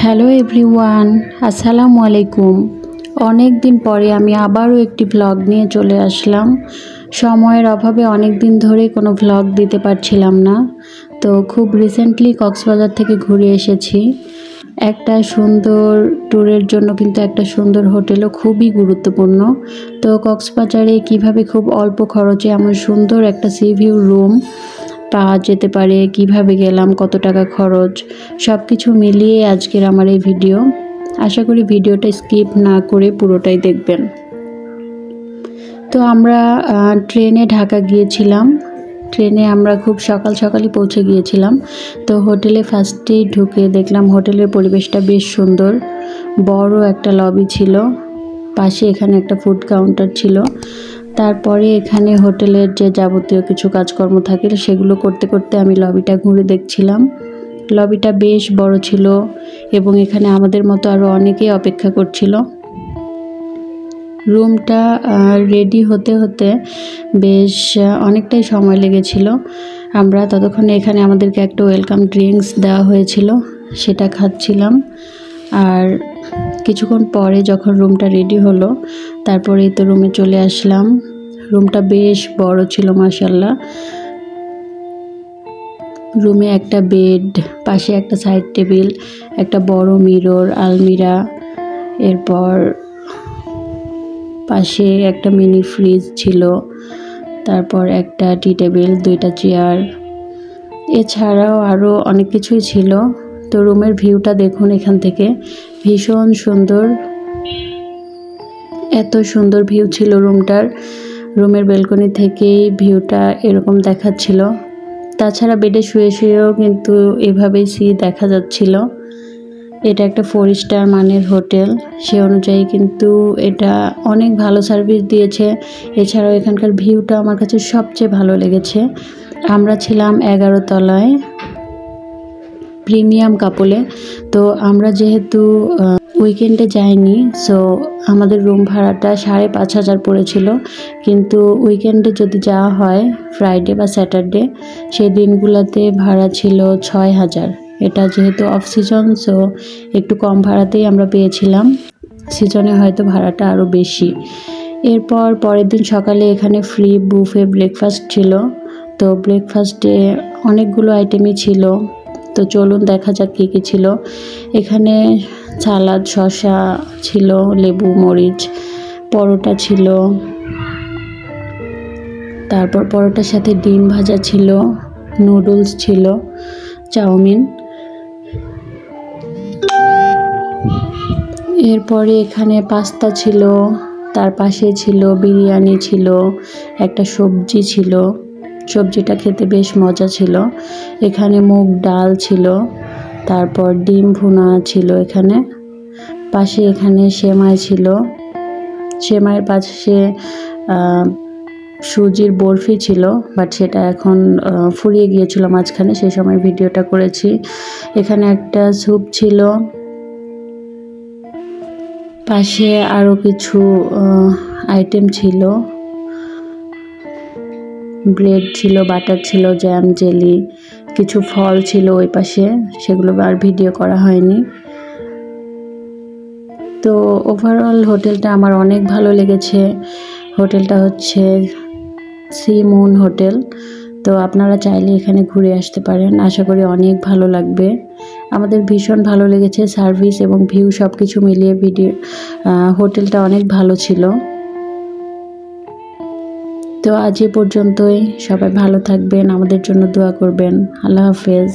Hello everyone, আসসালামু আলাইকুম। অনেক দিন পরে আমি আবারও একটি ভ্লগ নিয়ে চলে আসলাম। সময়ের অভাবে অনেক দিন ধরেই কোনো ভ্লগ দিতে পারছিলাম না। তো খুব রিসেন্টলি কক্সবাজার থেকে ঘুরে এসেছি। একটা সুন্দর ট্যুরের জন্য কিন্তু একটা সুন্দর হোটেলও খুবই গুরুত্বপূর্ণ। তো কক্সবাজারে কিভাবে খুব অল্প খরচে এমন সুন্দর একটা সি ভিউ রুম পাওয়া যেতে পারে, কিভাবে গেলাম, কত টাকা খরচ, সব কিছু মিলিয়ে আজকের আমার এই ভিডিও। আশা করি ভিডিওটা স্কিপ না করে পুরোটাই দেখবেন। তো আমরা ট্রেনে ঢাকা গিয়েছিলাম। ট্রেনে আমরা খুব সকাল সকালই পৌঁছে গিয়েছিলাম। তো হোটেলে ফার্স্টেই ঢুকে দেখলাম হোটেলের পরিবেশটা বেশ সুন্দর। বড় একটা লবি ছিল, পাশে এখানে একটা ফুড কাউন্টার ছিল। তারপরে এখানে হোটেলের যে যাবতীয় কিছু কাজকর্ম থাকে সেগুলো করতে করতে আমি লবিটা ঘুরে দেখছিলাম। লবিটা বেশ বড় ছিল এবং এখানে আমাদের মতো আরও অনেকেই অপেক্ষা করছিল। রুমটা রেডি হতে হতে বেশ অনেকটাই সময় লেগেছিল। আমরা ততক্ষণে এখানে আমাদেরকে একটা ওয়েলকাম ড্রিঙ্কস দেওয়া হয়েছিল, সেটা খাচ্ছিলাম। আর কিছুক্ষণ পরে যখন রুমটা রেডি হলো তারপরেই তো রুমে চলে আসলাম। রুমটা বেশ বড় ছিল মাশাআল্লাহ। রুমে একটা বেড, পাশে একটা সাইড টেবিল, একটা বড় মিরর, আলমিরা, এরপর পাশে একটা মিনি ফ্রিজ ছিল, তারপর একটা টি টেবিল, দুইটা চেয়ার, এছাড়াও আরও অনেক কিছুই ছিল। তো রুমের ভিউটা দেখুন এখান থেকে, ভীষণ সুন্দর। এত সুন্দর ভিউ ছিল রুমটার। রুমের ব্যালকনি থেকেই ভিউটা এরকম দেখাচ্ছিল। তাছাড়া বেডে শুয়ে শুয়েও কিন্তু এভাবেই সি দেখা যাচ্ছিল। এটা একটা 4 স্টার মানের হোটেল, সে অনুযায়ী কিন্তু এটা অনেক ভালো সার্ভিস দিয়েছে। এছাড়াও এখানকার ভিউটা আমার কাছে সবচেয়ে ভালো লেগেছে। আমরা ছিলাম 11 তলায় প্রিমিয়াম কাপলে। তো আমরা যেহেতু উইকেন্ডে যাইনি, সো আমাদের রুম ভাড়াটা 5,500 পড়েছিল। কিন্তু উইকেন্ডে যদি যাওয়া হয়, ফ্রাইডে বা স্যাটারডে, সেই দিনগুলোতে ভাড়া ছিল 6,000। এটা যেহেতু অফ সিজন, সো একটু কম ভাড়াতেই আমরা পেয়েছিলাম। সিজনে হয়তো ভাড়াটা আরও বেশি। এরপর পরের দিন সকালে এখানে ফ্রি বুফে ব্রেকফাস্ট ছিল। তো ব্রেকফাস্টে অনেকগুলো আইটেমই ছিল। তো চলুন দেখা যাক কী কী ছিল। এখানে সালাদ, শসা ছিল, লেবু, মরিচ, পরোটা ছিল, তারপর পরোটার সাথে ডিম ভাজা ছিল, নুডলস ছিল, চাউমিন। এরপরে এখানে পাস্তা ছিল, তার পাশে ছিল বিরিয়ানি ছিল, একটা সবজি ছিল, সবজিটা খেতে বেশ মজা ছিল। এখানে মুগ ডাল ছিল, তারপর ডিম ভুনা ছিল। এখানে পাশে এখানে সেমাই ছিল, সেমাইয়ের পাশে সুজির বরফি ছিল, বাট সেটা এখন ফুরিয়ে গিয়েছিল মাঝখানে, সেই সময় ভিডিওটা করেছি। এখানে একটা স্যুপ ছিল, পাশে আরও কিছু আইটেম ছিল, ব্রেড ছিল, বাটার ছিল, জ্যাম, জেলি, কিছু ফল ছিল ওই পাশে, সেগুলো আর ভিডিও করা হয়নি। তো ওভারঅল হোটেলটা আমার অনেক ভালো লেগেছে। হোটেলটা হচ্ছে সি মুন হোটেল। তো আপনারা চাইলে এখানে ঘুরে আসতে পারেন, আশা করি অনেক ভালো লাগবে। আমাদের ভীষণ ভালো লেগেছে, সার্ভিস এবং ভিউ সব কিছু মিলিয়ে হোটেলটা অনেক ভালো ছিল। তো আজ এ পর্যন্তই, সবাই ভালো থাকবেন, আমাদের জন্য দোয়া করবেন। আল্লাহ হাফেজ।